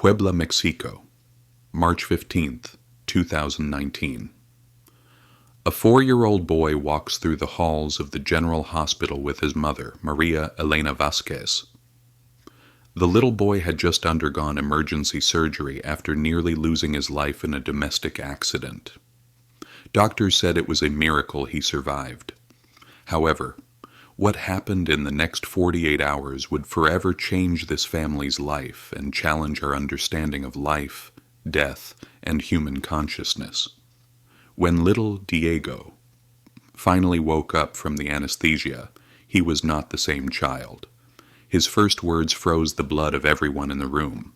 Puebla, Mexico, March 15th, 2019. A 4-year-old boy walks through the halls of the General Hospital with his mother, Maria Elena Vasquez. The little boy had just undergone emergency surgery after nearly losing his life in a domestic accident. Doctors said it was a miracle he survived. However, what happened in the next 48 hours would forever change this family's life and challenge our understanding of life, death, and human consciousness. When little Diego finally woke up from the anesthesia, he was not the same child. His first words froze the blood of everyone in the room.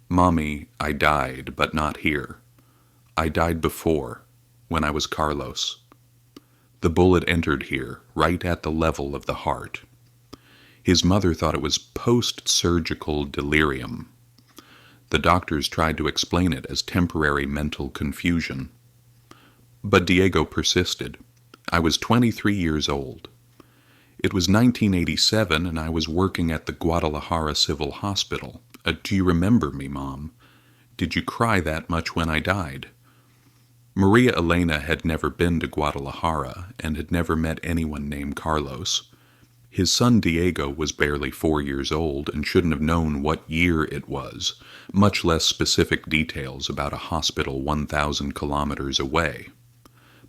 "Mommy, I died, but not here. I died before, when I was Carlos. The bullet entered here, right at the level of the heart." His mother thought it was post-surgical delirium. The doctors tried to explain it as temporary mental confusion. But Diego persisted. "I was 23 years old. It was 1987 and I was working at the Guadalajara Civil Hospital. Do you remember me, Mom? Did you cry that much when I died?" Maria Elena had never been to Guadalajara and had never met anyone named Carlos. His son Diego was barely 4 years old and shouldn't have known what year it was, much less specific details about a hospital 1,000 kilometers away.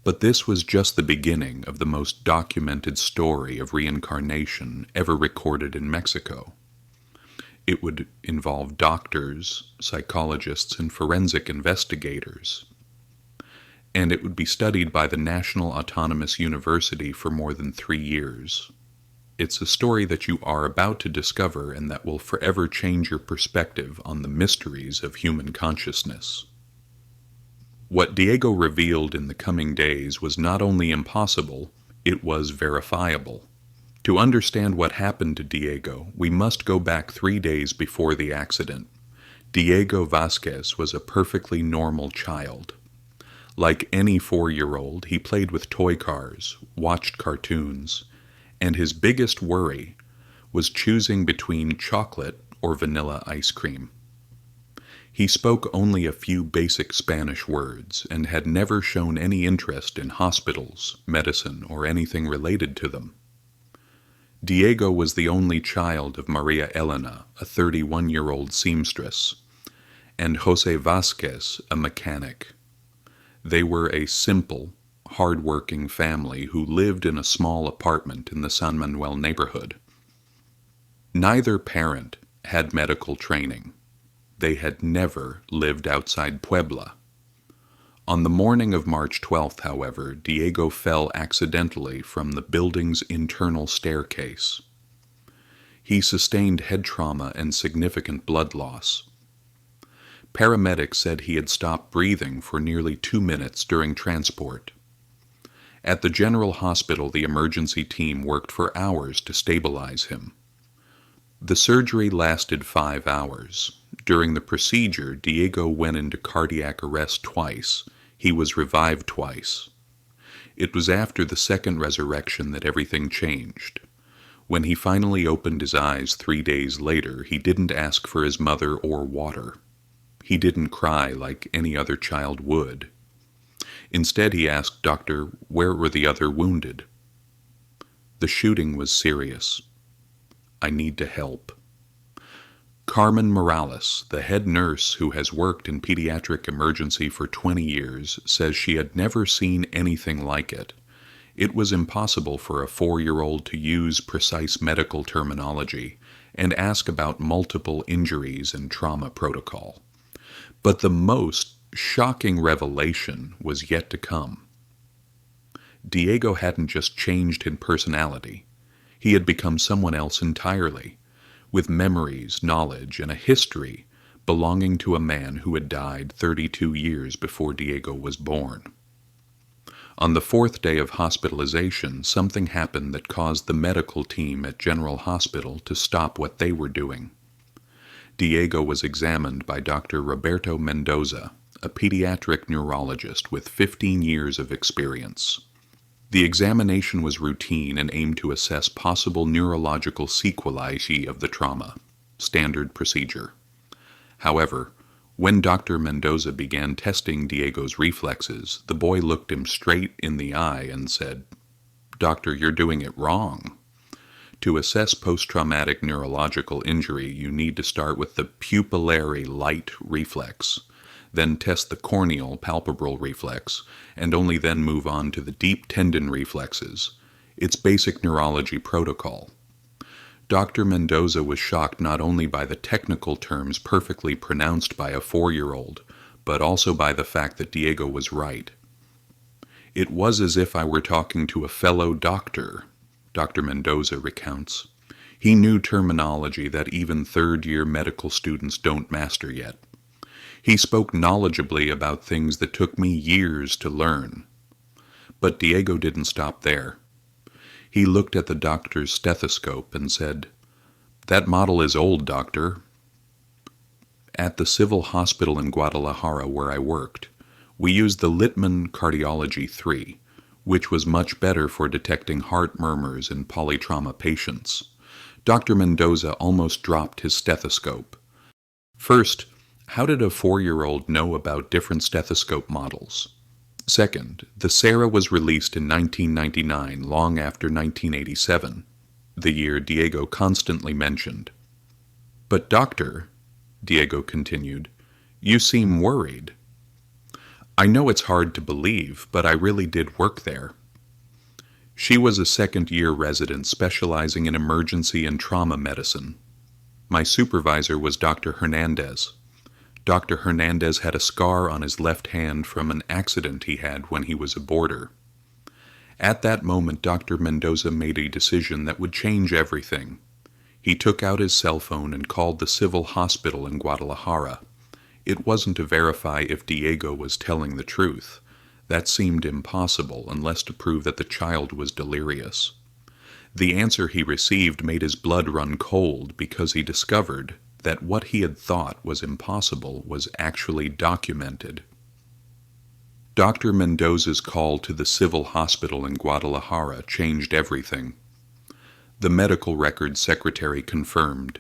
But this was just the beginning of the most documented story of reincarnation ever recorded in Mexico. It would involve doctors, psychologists, and forensic investigators. And it would be studied by the National Autonomous University for more than 3 years. It's a story that you are about to discover and that will forever change your perspective on the mysteries of human consciousness. What Diego revealed in the coming days was not only impossible, it was verifiable. To understand what happened to Diego, we must go back 3 days before the accident. Diego Vasquez was a perfectly normal child. Like any 4-year-old, he played with toy cars, watched cartoons, and his biggest worry was choosing between chocolate or vanilla ice cream. He spoke only a few basic Spanish words and had never shown any interest in hospitals, medicine, or anything related to them. Diego was the only child of Maria Elena, a 31-year-old seamstress, and Jose Vasquez, a mechanic. They were a simple, hard-working family who lived in a small apartment in the San Manuel neighborhood. Neither parent had medical training. They had never lived outside Puebla. On the morning of March 12th, however, Diego fell accidentally from the building's internal staircase. He sustained head trauma and significant blood loss. Paramedics said he had stopped breathing for nearly 2 minutes during transport. At the General Hospital, the emergency team worked for hours to stabilize him. The surgery lasted 5 hours. During the procedure, Diego went into cardiac arrest twice. He was revived twice. It was after the second resurrection that everything changed. When he finally opened his eyes 3 days later, he didn't ask for his mother or water. He didn't cry like any other child would. Instead, he asked, "Doctor, where were the other wounded?" "The shooting was serious. I need to help." Carmen Morales, the head nurse who has worked in pediatric emergency for 20 years, says she had never seen anything like it. It was impossible for a 4-year-old to use precise medical terminology and ask about multiple injuries and trauma protocol. But the most shocking revelation was yet to come. Diego hadn't just changed in personality. He had become someone else entirely, with memories, knowledge, and a history belonging to a man who had died 32 years before Diego was born. On the 4th day of hospitalization, something happened that caused the medical team at General Hospital to stop what they were doing. Diego was examined by Dr. Roberto Mendoza, a pediatric neurologist with 15 years of experience. The examination was routine and aimed to assess possible neurological sequelae of the trauma, standard procedure. However, when Dr. Mendoza began testing Diego's reflexes, the boy looked him straight in the eye and said, "Doctor, you're doing it wrong. To assess post-traumatic neurological injury, you need to start with the pupillary light reflex, then test the corneal palpebral reflex, and only then move on to the deep tendon reflexes. It's basic neurology protocol." Dr. Mendoza was shocked not only by the technical terms perfectly pronounced by a 4-year-old, but also by the fact that Diego was right. "It was as if I were talking to a fellow doctor," Dr. Mendoza recounts. He knew terminology that even third-year medical students don't master yet. He spoke knowledgeably about things that took me years to learn. But Diego didn't stop there. He looked at the doctor's stethoscope and said, "That model is old, doctor." At the civil hospital in Guadalajara where I worked, we used the Littman Cardiology 3, which was much better for detecting heart murmurs in polytrauma patients. Dr. Mendoza almost dropped his stethoscope. First, how did a 4-year-old know about different stethoscope models? Second, the Sarah was released in 1999, long after 1987, the year Diego constantly mentioned. "But doctor," Diego continued, "you seem worried." "I know it's hard to believe, but I really did work there." She was a second-year resident specializing in emergency and trauma medicine. My supervisor was Dr. Hernandez. Dr. Hernandez had a scar on his left hand from an accident he had when he was a boarder. At that moment, Dr. Mendoza made a decision that would change everything. He took out his cell phone and called the civil hospital in Guadalajara. It wasn't to verify if Diego was telling the truth. That seemed impossible unless to prove that the child was delirious. The answer he received made his blood run cold because he discovered that what he had thought was impossible was actually documented. Dr. Mendoza's call to the civil hospital in Guadalajara changed everything. The medical records secretary confirmed,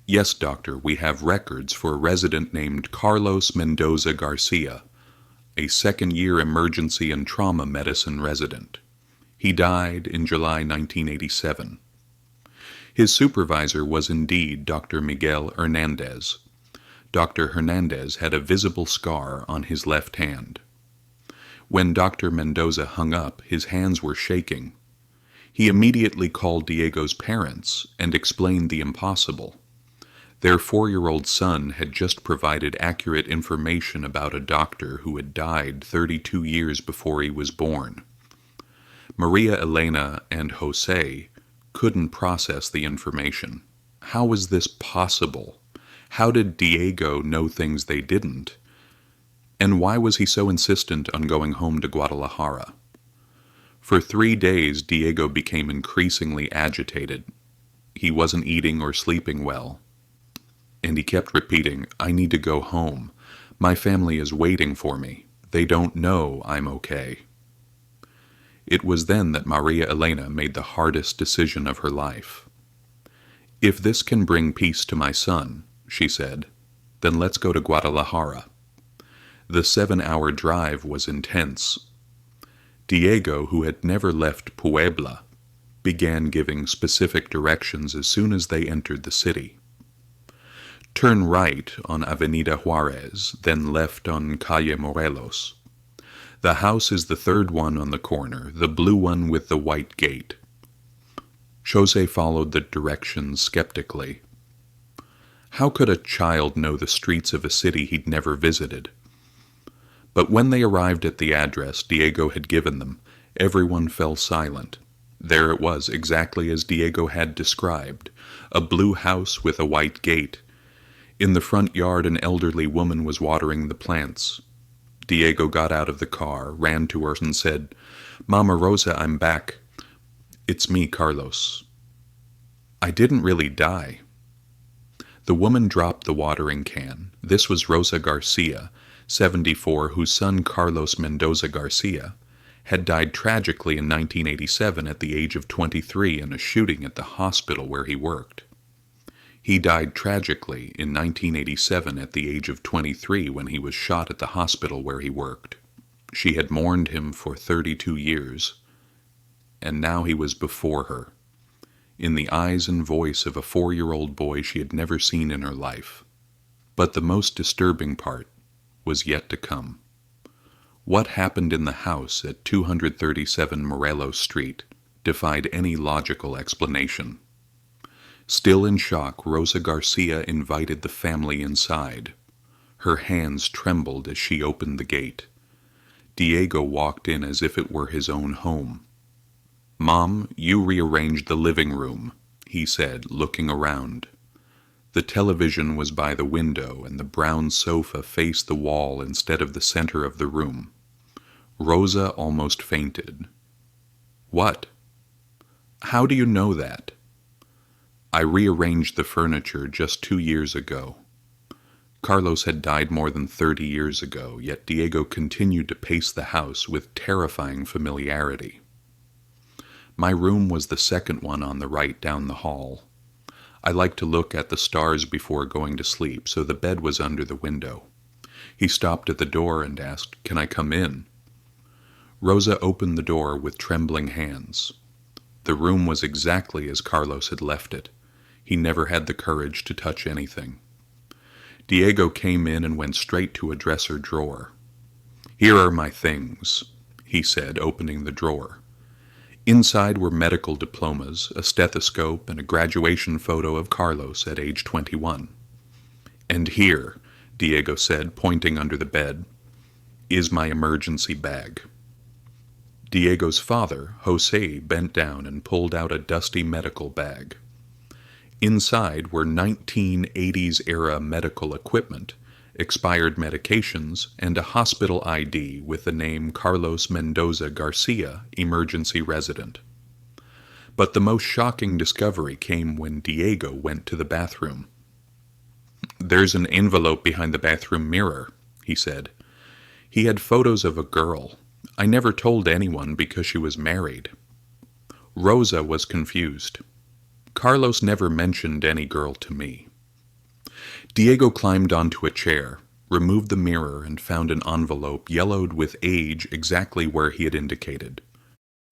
"Yes, doctor, we have records for a resident named Carlos Mendoza Garcia, a second-year emergency and trauma medicine resident. He died in July 1987. His supervisor was indeed Dr. Miguel Hernandez. Dr. Hernandez had a visible scar on his left hand. When Dr. Mendoza hung up, his hands were shaking. He immediately called Diego's parents and explained the impossible. Their 4-year-old son had just provided accurate information about a doctor who had died 32 years before he was born. Maria Elena and Jose couldn't process the information. How was this possible? How did Diego know things they didn't? And why was he so insistent on going home to Guadalajara? For 3 days, Diego became increasingly agitated. He wasn't eating or sleeping well. And he kept repeating, "I need to go home. My family is waiting for me. They don't know I'm okay." It was then that Maria Elena made the hardest decision of her life. "If this can bring peace to my son," she said, "then let's go to Guadalajara." The 7-hour drive was intense. Diego, who had never left Puebla, began giving specific directions as soon as they entered the city. "Turn right on Avenida Juarez, then left on Calle Morelos. The house is the third one on the corner, the blue one with the white gate." Jose followed the directions skeptically. How could a child know the streets of a city he'd never visited? But when they arrived at the address Diego had given them, everyone fell silent. There it was, exactly as Diego had described, a blue house with a white gate. In the front yard an elderly woman was watering the plants. Diego got out of the car, ran to her and said, "Mama Rosa, I'm back. It's me, Carlos. I didn't really die." The woman dropped the watering can. This was Rosa Garcia, 74, whose son Carlos Mendoza Garcia had died tragically in 1987 at the age of 23 in a shooting at the hospital where he worked. He died tragically in 1987 at the age of 23 when he was shot at the hospital where he worked. She had mourned him for 32 years, and now he was before her, in the eyes and voice of a 4-year-old boy she had never seen in her life. But the most disturbing part was yet to come. What happened in the house at 237 Morelos Street defied any logical explanation. Still in shock, Rosa Garcia invited the family inside. Her hands trembled as she opened the gate. Diego walked in as if it were his own home. "Mom, you rearranged the living room," he said, looking around. The television was by the window, and the brown sofa faced the wall instead of the center of the room. Rosa almost fainted. "What? How do you know that?" "I rearranged the furniture just 2 years ago." Carlos had died more than 30 years ago, yet Diego continued to pace the house with terrifying familiarity. "My room was the second one on the right down the hall. I like to look at the stars before going to sleep, so the bed was under the window." He stopped at the door and asked, "Can I come in?" Rosa opened the door with trembling hands. The room was exactly as Carlos had left it. He never had the courage to touch anything. Diego came in and went straight to a dresser drawer. "Here are my things," he said, opening the drawer. Inside were medical diplomas, a stethoscope, and a graduation photo of Carlos at age 21. "And here," Diego said, pointing under the bed, "is my emergency bag." Diego's father, Jose, bent down and pulled out a dusty medical bag. Inside were 1980s-era medical equipment, expired medications, and a hospital ID with the name Carlos Mendoza Garcia, emergency resident. But the most shocking discovery came when Diego went to the bathroom. "There's an envelope behind the bathroom mirror," he said. He had photos of a girl. "I never told anyone because she was married." Rosa was confused. "Carlos never mentioned any girl to me." Diego climbed onto a chair, removed the mirror, and found an envelope yellowed with age exactly where he had indicated.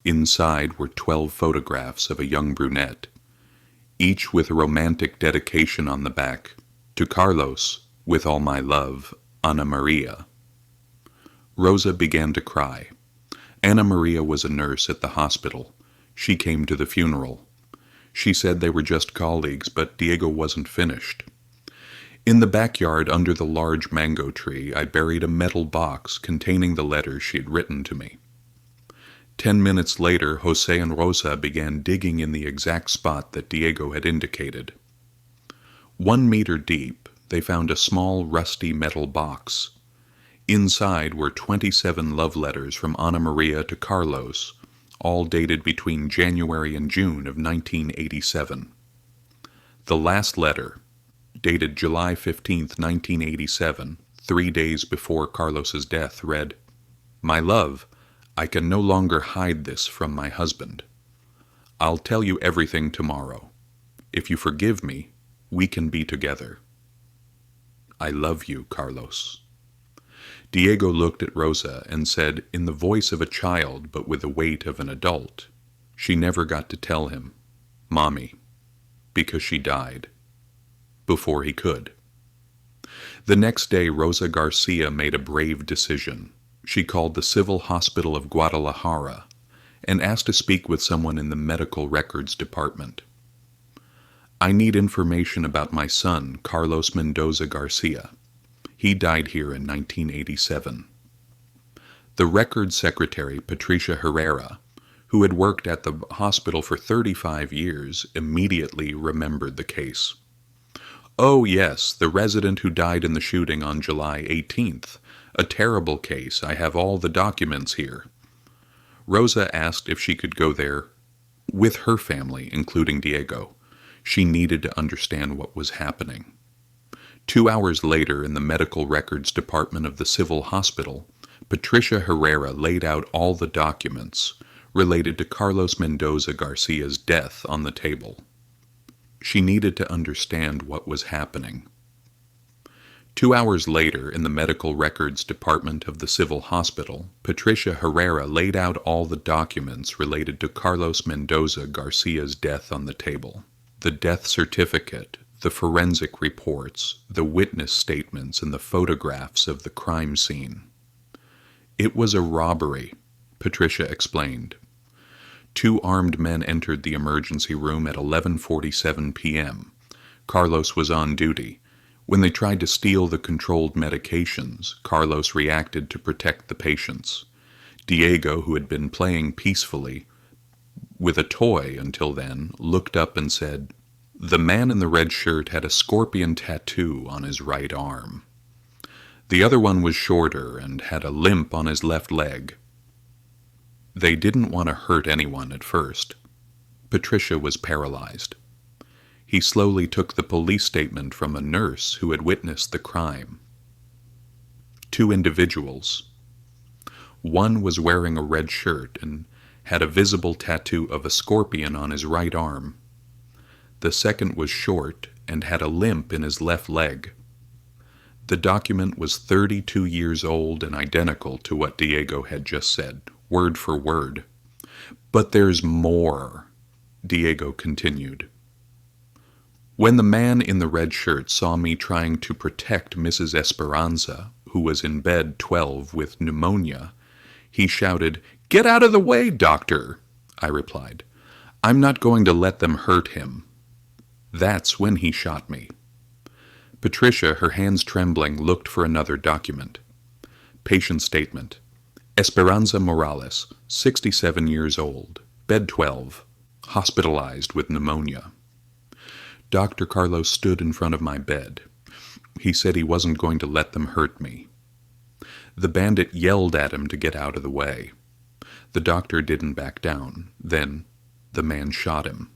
Inside were 12 photographs of a young brunette, each with a romantic dedication on the back. "To Carlos, with all my love, Ana Maria." Rosa began to cry. Ana Maria was a nurse at the hospital. She came to the funeral. She said they were just colleagues, but Diego wasn't finished. "In the backyard under the large mango tree, I buried a metal box containing the letters she had written to me." 10 minutes later, Jose and Rosa began digging in the exact spot that Diego had indicated. 1 meter deep, they found a small, rusty metal box. Inside were 27 love letters from Ana Maria to Carlos, all dated between January and June of 1987. The last letter, dated July 15, 1987, 3 days before Carlos's death, read, "My love, I can no longer hide this from my husband. I'll tell you everything tomorrow. If you forgive me, we can be together. I love you, Carlos." Diego looked at Rosa and said, in the voice of a child but with the weight of an adult, she never got to tell him, "Mommy," because she died before he could. The next day, Rosa Garcia made a brave decision. She called the Civil Hospital of Guadalajara and asked to speak with someone in the medical records department. "I need information about my son, Carlos Mendoza Garcia. He died here in 1987. The records secretary, Patricia Herrera, who had worked at the hospital for 35 years, immediately remembered the case. "Oh yes, the resident who died in the shooting on July 18th. A terrible case. I have all the documents here." Rosa asked if she could go there with her family, including Diego. She needed to understand what was happening. 2 hours later, in the medical records department of the civil hospital, Patricia Herrera laid out all the documents related to Carlos Mendoza Garcia's death on the table. She needed to understand what was happening. 2 hours later, in the medical records department of the civil hospital, Patricia Herrera laid out all the documents related to Carlos Mendoza Garcia's death on the table. The death certificate, the forensic reports, the witness statements, and the photographs of the crime scene. It was a robbery, Patricia explained. 2 armed men entered the emergency room at 11:47 p.m. Carlos was on duty. When they tried to steal the controlled medications, Carlos reacted to protect the patients. Diego, who had been playing peacefully with a toy until then, looked up and said, "The man in the red shirt had a scorpion tattoo on his right arm. The other one was shorter and had a limp on his left leg." They didn't want to hurt anyone at first. Patricia was paralyzed. He slowly took the police statement from a nurse who had witnessed the crime. 2 individuals. One was wearing a red shirt and had a visible tattoo of a scorpion on his right arm. The second was short and had a limp in his left leg. The document was 32 years old and identical to what Diego had just said, word for word. "But there's more," Diego continued. "When the man in the red shirt saw me trying to protect Mrs. Esperanza, who was in bed 12 with pneumonia, he shouted, 'Get out of the way, doctor!' I replied. 'I'm not going to let them hurt him.' That's when he shot me." Patricia, her hands trembling, looked for another document. Patient statement. Esperanza Morales, 67 years old, bed 12, hospitalized with pneumonia. Dr. Carlos stood in front of my bed. He said he wasn't going to let them hurt me. The bandit yelled at him to get out of the way. The doctor didn't back down. Then the man shot him.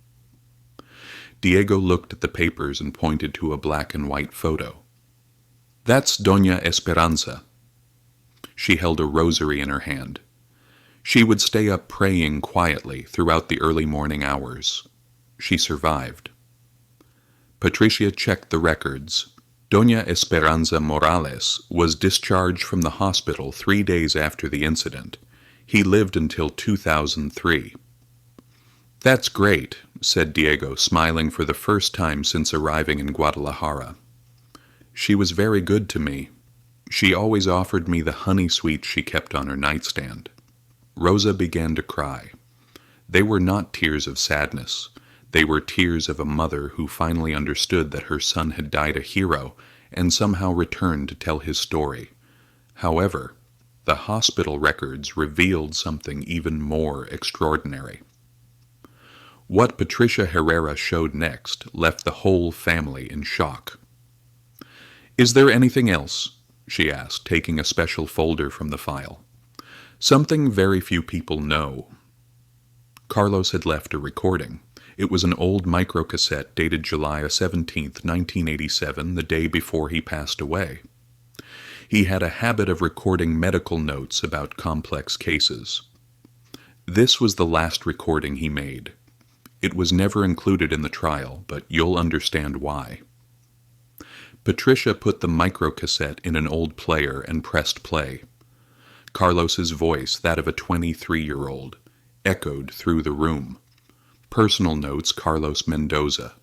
Diego looked at the papers and pointed to a black and white photo. "That's Doña Esperanza." She held a rosary in her hand. She would stay up praying quietly throughout the early morning hours. She survived. Patricia checked the records. Doña Esperanza Morales was discharged from the hospital 3 days after the incident. He lived until 2003. "That's great," said Diego, smiling for the first time since arriving in Guadalajara. "She was very good to me. She always offered me the honey sweets she kept on her nightstand." Rosa began to cry. They were not tears of sadness. They were tears of a mother who finally understood that her son had died a hero and somehow returned to tell his story. However, the hospital records revealed something even more extraordinary. What Patricia Herrera showed next left the whole family in shock. "Is there anything else?" she asked, taking a special folder from the file. "Something very few people know." Carlos had left a recording. It was an old microcassette dated July 17, 1987, the day before he passed away. He had a habit of recording medical notes about complex cases. This was the last recording he made. It was never included in the trial, but you'll understand why. Patricia put the microcassette in an old player and pressed play. Carlos's voice, that of a 23-year-old, echoed through the room. Personal notes: Carlos Mendoza,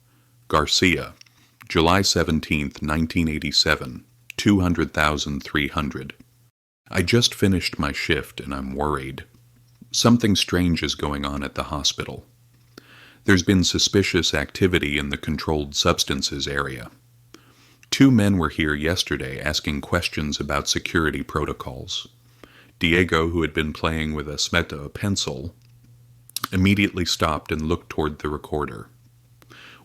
Garcia, July 17, 1987, 200,300. "I just finished my shift and I'm worried. Something strange is going on at the hospital. There's been suspicious activity in the controlled substances area. 2 men were here yesterday asking questions about security protocols. Diego, who had been playing with a smeta pencil, immediately stopped and looked toward the recorder.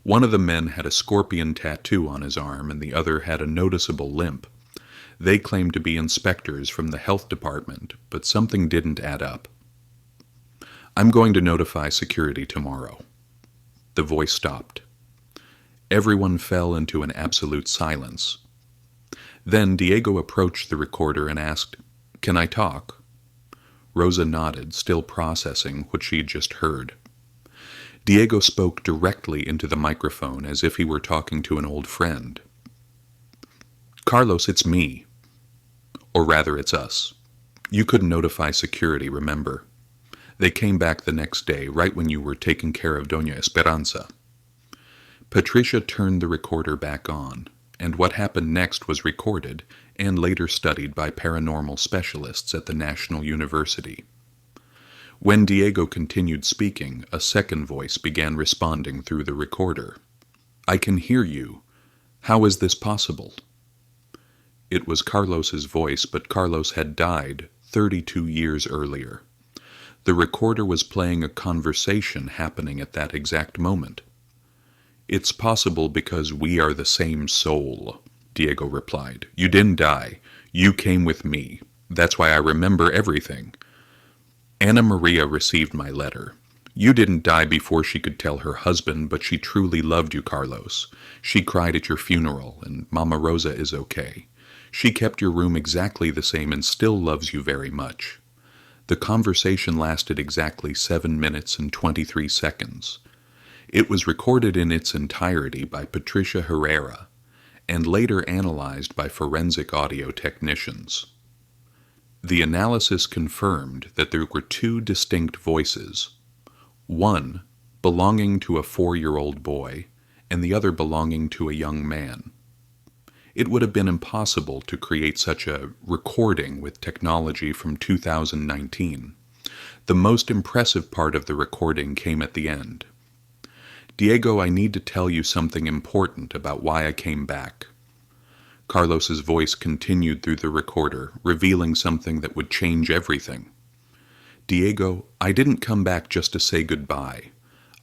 One of the men had a scorpion tattoo on his arm and the other had a noticeable limp. They claimed to be inspectors from the health department, but something didn't add up. I'm going to notify security tomorrow." The voice stopped. Everyone fell into an absolute silence. Then Diego approached the recorder and asked, "Can I talk?" Rosa nodded, still processing what she had just heard. Diego spoke directly into the microphone as if he were talking to an old friend. "Carlos, it's me. Or rather, it's us. You couldn't notify security, remember? They came back the next day, right when you were taking care of Doña Esperanza." Patricia turned the recorder back on, and what happened next was recorded and later studied by paranormal specialists at the National University. When Diego continued speaking, a second voice began responding through the recorder. "I can hear you. How is this possible?" It was Carlos's voice, but Carlos had died 32 years earlier. The recorder was playing a conversation happening at that exact moment. "It's possible because we are the same soul," Diego replied. "You didn't die. You came with me. That's why I remember everything. Ana Maria received my letter. You didn't die before she could tell her husband, but she truly loved you, Carlos. She cried at your funeral, and Mama Rosa is okay. She kept your room exactly the same and still loves you very much." The conversation lasted exactly 7 minutes and 23 seconds. It was recorded in its entirety by Patricia Herrera and later analyzed by forensic audio technicians. The analysis confirmed that there were two distinct voices, one belonging to a 4-year-old boy and the other belonging to a young man. It would have been impossible to create such a recording with technology from 2019. The most impressive part of the recording came at the end. "Diego, I need to tell you something important about why I came back." Carlos's voice continued through the recorder, revealing something that would change everything. "Diego, I didn't come back just to say goodbye.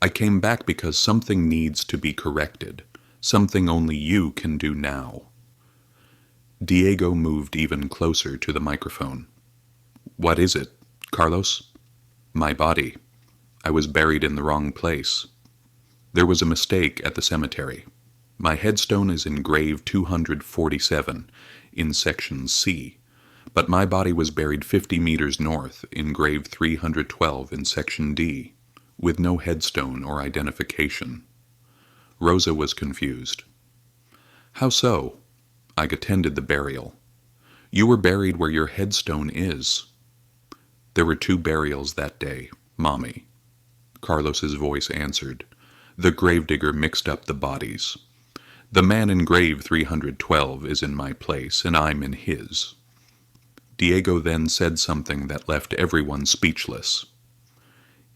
I came back because something needs to be corrected, something only you can do now." Diego moved even closer to the microphone. "What is it, Carlos?" "My body. I was buried in the wrong place. There was a mistake at the cemetery. My headstone is in grave 247 in section C, but my body was buried 50 meters north in grave 312 in section D, with no headstone or identification." Rosa was confused. "How so? I attended the burial. You were buried where your headstone is." "There were 2 burials that day, Mommy," Carlos's voice answered. "The gravedigger mixed up the bodies. The man in grave 312 is in my place, and I'm in his." Diego then said something that left everyone speechless.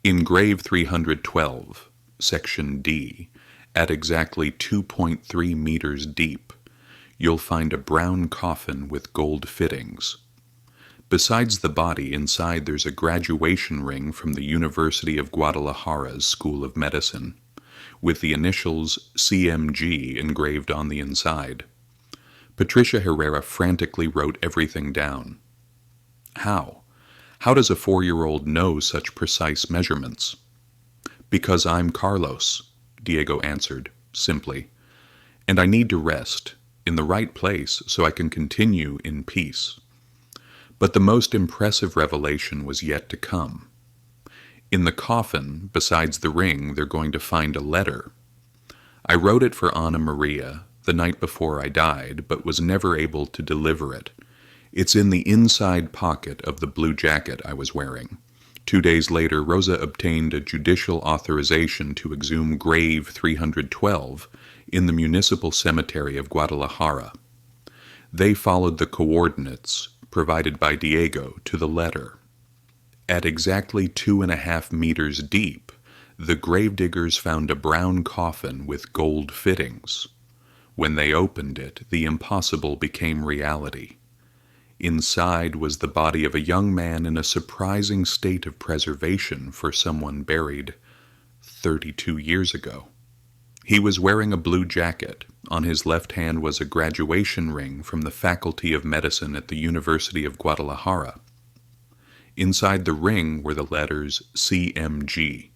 "In grave 312, section D, at exactly 2.3 meters deep, you'll find a brown coffin with gold fittings. Besides the body, inside there's a graduation ring from the University of Guadalajara's School of Medicine, with the initials CMG engraved on the inside." Patricia Herrera frantically wrote everything down. "How? How does a 4-year-old know such precise measurements?" "Because I'm Carlos," Diego answered, simply, "and I need to rest in the right place so I can continue in peace." But the most impressive revelation was yet to come. In the coffin, besides the ring, they're going to find a letter. I wrote it for Ana Maria the night before I died, but was never able to deliver it. It's in the inside pocket of the blue jacket I was wearing. 2 days later, Rosa obtained a judicial authorization to exhume grave 312 in the municipal cemetery of Guadalajara. They followed the coordinates provided by Diego to the letter. At exactly 2.5 meters deep, the gravediggers found a brown coffin with gold fittings. When they opened it, the impossible became reality. Inside was the body of a young man in a surprising state of preservation for someone buried 32 years ago. He was wearing a blue jacket. On his left hand was a graduation ring from the Faculty of Medicine at the University of Guadalajara. Inside the ring were the letters CMG,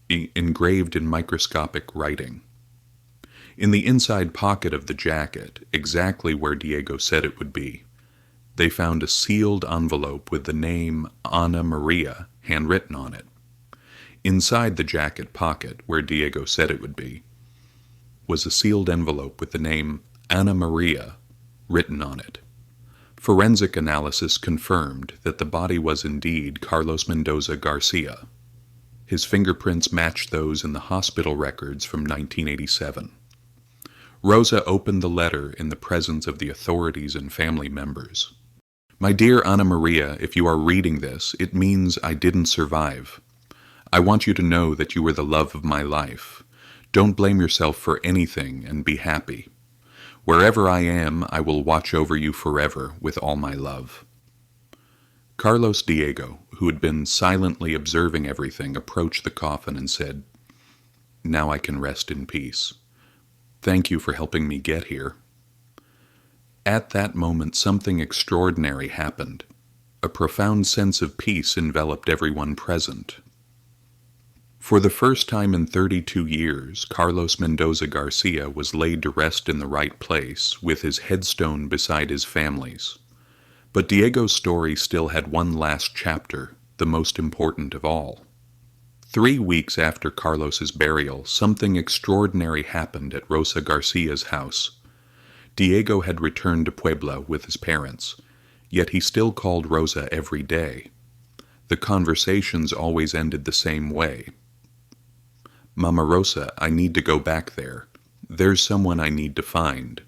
engraved in microscopic writing. In the inside pocket of the jacket, exactly where Diego said it would be, they found a sealed envelope with the name Ana Maria handwritten on it. Inside the jacket pocket, where Diego said it would be, was a sealed envelope with the name Ana Maria written on it. Forensic analysis confirmed that the body was indeed Carlos Mendoza Garcia. His fingerprints matched those in the hospital records from 1987. Rosa opened the letter in the presence of the authorities and family members. "My dear Ana Maria, if you are reading this, it means I didn't survive. I want you to know that you were the love of my life. Don't blame yourself for anything and be happy. Wherever I am, I will watch over you forever with all my love." Carlos Diego, who had been silently observing everything, approached the coffin and said, "Now I can rest in peace. Thank you for helping me get here." At that moment, something extraordinary happened. A profound sense of peace enveloped everyone present. For the first time in 32 years, Carlos Mendoza Garcia was laid to rest in the right place, with his headstone beside his family's. But Diego's story still had one last chapter, the most important of all. 3 weeks after Carlos's burial, something extraordinary happened at Rosa Garcia's house. Diego had returned to Puebla with his parents, yet he still called Rosa every day. The conversations always ended the same way. "Mama Rosa, I need to go back there. There's someone I need to find."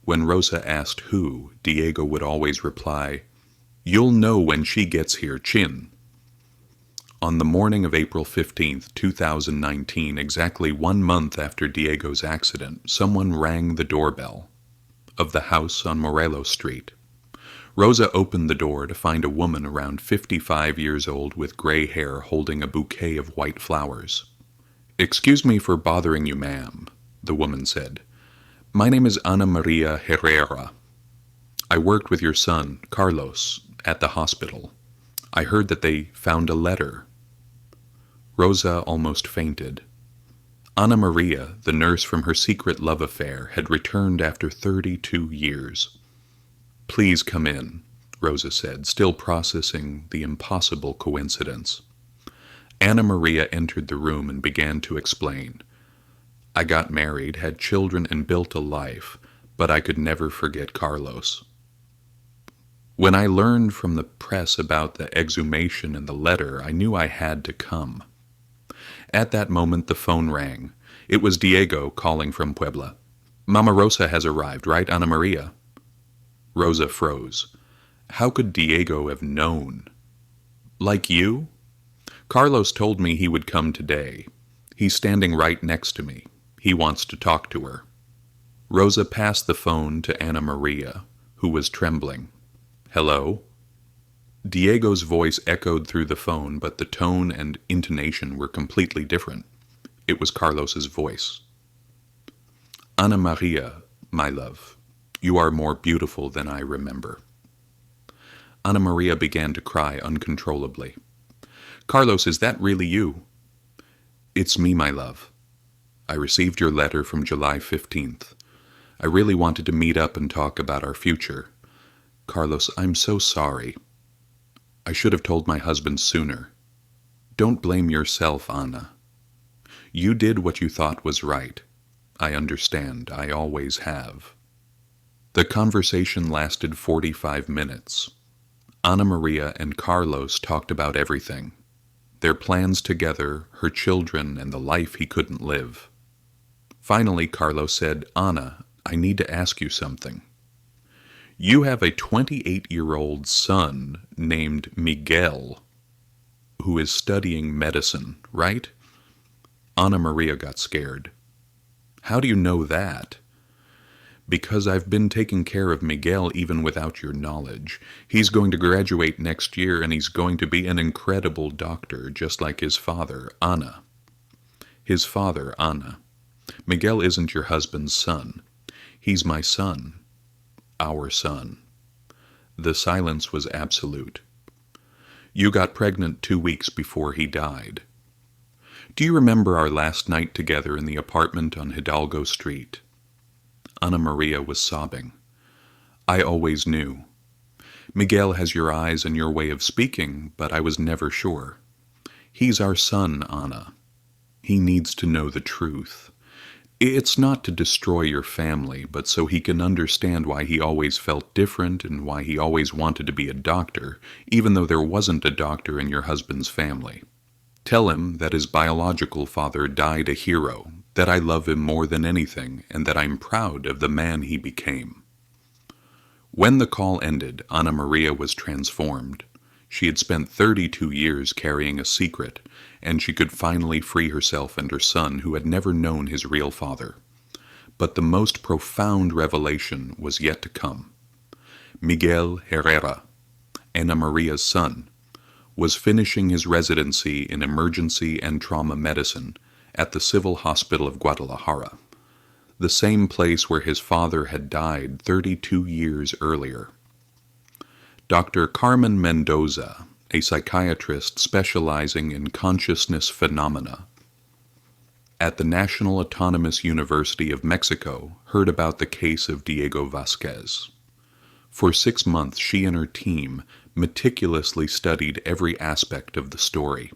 When Rosa asked who, Diego would always reply, "You'll know when she gets here, Chin." On the morning of April 15th, 2019, exactly 1 month after Diego's accident, someone rang the doorbell of the house on Morelos Street. Rosa opened the door to find a woman around 55 years old with gray hair holding a bouquet of white flowers. "Excuse me for bothering you, ma'am," the woman said. "My name is Ana Maria Herrera. I worked with your son, Carlos, at the hospital. I heard that they found a letter." Rosa almost fainted. Ana Maria, the nurse from her secret love affair, had returned after 32 years. "Please come in," Rosa said, still processing the impossible coincidence. Ana Maria entered the room and began to explain. "I got married, had children, and built a life, but I could never forget Carlos. When I learned from the press about the exhumation and the letter, I knew I had to come." At that moment, the phone rang. It was Diego calling from Puebla. "Mama Rosa has arrived, right, Ana Maria?" Rosa froze. How could Diego have known? "Like you? Carlos told me he would come today. He's standing right next to me. He wants to talk to her." Rosa passed the phone to Ana Maria, who was trembling. "Hello?" Diego's voice echoed through the phone, but the tone and intonation were completely different. It was Carlos's voice. "Ana Maria, my love, you are more beautiful than I remember." Ana Maria began to cry uncontrollably. "Carlos, is that really you?" "It's me, my love. I received your letter from July 15th. I really wanted to meet up and talk about our future. Carlos, I'm so sorry. I should have told my husband sooner. Don't blame yourself, Anna. You did what you thought was right. I understand. I always have." The conversation lasted 45 minutes. Ana Maria and Carlos talked about everything. Their plans together, her children, and the life he couldn't live. Finally, Carlos said, "Ana, I need to ask you something. You have a 28-year-old son named Miguel who is studying medicine, right?" Ana Maria got scared. "How do you know that?" "Because I've been taking care of Miguel even without your knowledge. He's going to graduate next year, and he's going to be an incredible doctor, just like his father, Ana." "His father, Ana. Miguel isn't your husband's son. He's my son. Our son." The silence was absolute. "You got pregnant 2 weeks before he died. Do you remember our last night together in the apartment on Hidalgo Street?" Ana Maria was sobbing. "I always knew. Miguel has your eyes and your way of speaking, but I was never sure. He's our son, Anna. He needs to know the truth. It's not to destroy your family, but so he can understand why he always felt different and why he always wanted to be a doctor, even though there wasn't a doctor in your husband's family. Tell him that his biological father died a hero, that I love him more than anything, and that I'm proud of the man he became." When the call ended, Anna Maria was transformed. She had spent 32 years carrying a secret, and she could finally free herself and her son, who had never known his real father. But the most profound revelation was yet to come. Miguel Herrera, Ana Maria's son, was finishing his residency in emergency and trauma medicine at the Civil Hospital of Guadalajara, the same place where his father had died 32 years earlier. Dr. Carmen Mendoza, a psychiatrist specializing in consciousness phenomena at the National Autonomous University of Mexico, heard about the case of Diego Vasquez. For 6 months, she and her team meticulously studied every aspect of the story.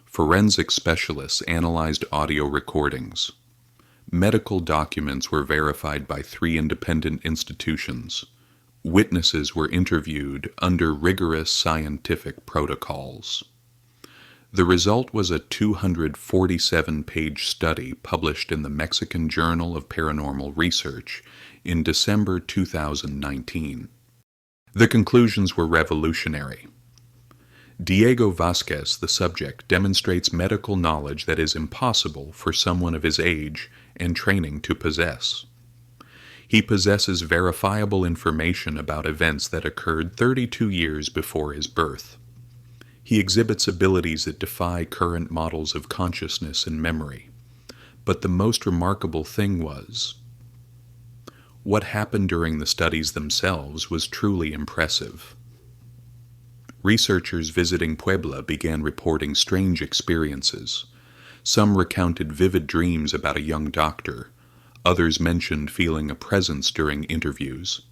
Forensic specialists analyzed audio recordings. Medical documents were verified by 3 independent institutions. Witnesses were interviewed under rigorous scientific protocols. The result was a 247-page study published in the Mexican Journal of Paranormal Research in December 2019. The conclusions were revolutionary. Diego Vasquez, the subject, demonstrates medical knowledge that is impossible for someone of his age and training to possess. He possesses verifiable information about events that occurred 32 years before his birth. He exhibits abilities that defy current models of consciousness and memory. But the most remarkable thing was, what happened during the studies themselves was truly impressive. Researchers visiting Puebla began reporting strange experiences. Some recounted vivid dreams about a young doctor. Others mentioned feeling a presence during interviews.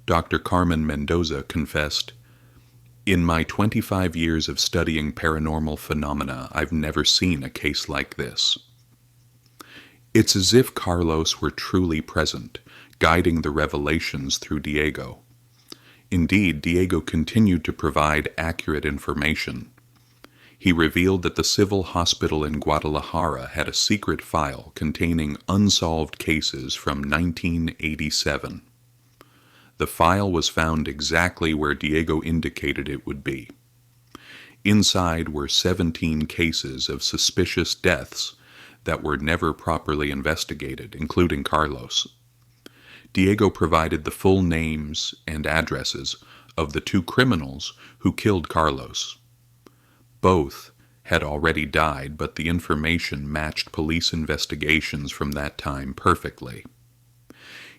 Dr. Carmen Mendoza confessed, "In my 25 years of studying paranormal phenomena, I've never seen a case like this." It's as if Carlos were truly present, guiding the revelations through Diego. Indeed, Diego continued to provide accurate information. He revealed that the civil hospital in Guadalajara had a secret file containing unsolved cases from 1987. The file was found exactly where Diego indicated it would be. Inside were 17 cases of suspicious deaths that were never properly investigated, including Carlos. Diego provided the full names and addresses of the 2 criminals who killed Carlos. Both had already died, but the information matched police investigations from that time perfectly.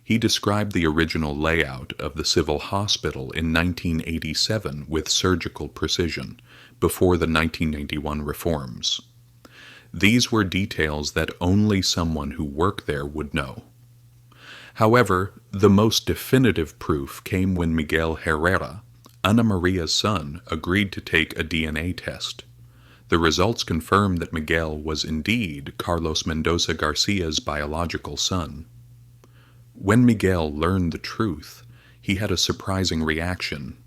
He described the original layout of the civil hospital in 1987 with surgical precision, before the 1991 reforms. These were details that only someone who worked there would know. However, the most definitive proof came when Miguel Herrera, Ana Maria's son, agreed to take a DNA test. The results confirmed that Miguel was indeed Carlos Mendoza Garcia's biological son. When Miguel learned the truth, he had a surprising reaction.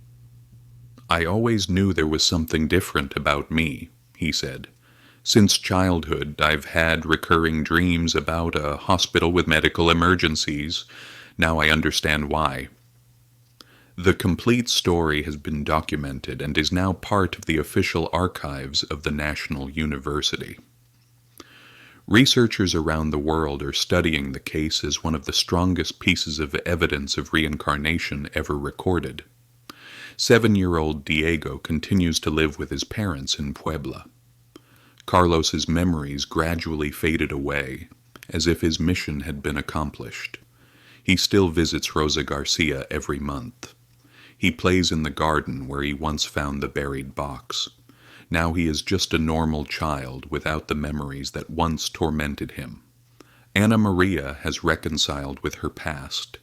"I always knew there was something different about me," he said. "Since childhood, I've had recurring dreams about a hospital with medical emergencies. Now I understand why." The complete story has been documented and is now part of the official archives of the National University. Researchers around the world are studying the case as one of the strongest pieces of evidence of reincarnation ever recorded. 7-year-old Diego continues to live with his parents in Puebla. Carlos's memories gradually faded away, as if his mission had been accomplished. He still visits Rosa Garcia every month. He plays in the garden where he once found the buried box. Now he is just a normal child without the memories that once tormented him. Ana Maria has reconciled with her past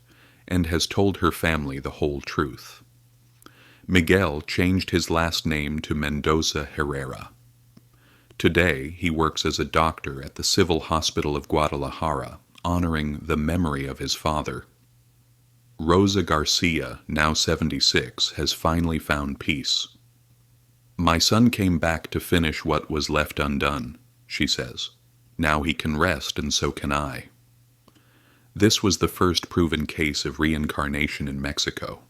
and has told her family the whole truth. Miguel changed his last name to Mendoza Herrera. Today, he works as a doctor at the Civil Hospital of Guadalajara, honoring the memory of his father. Rosa Garcia, now 76, has finally found peace. "My son came back to finish what was left undone," she says. "Now he can rest, and so can I." This was the first proven case of reincarnation in Mexico.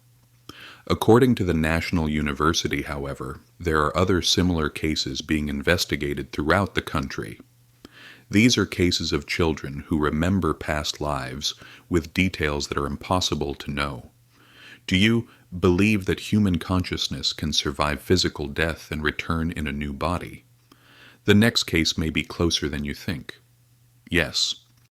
According to the National University, however, there are other similar cases being investigated throughout the country. These are cases of children who remember past lives with details that are impossible to know. Do you believe that human consciousness can survive physical death and return in a new body? The next case may be closer than you think. Yes,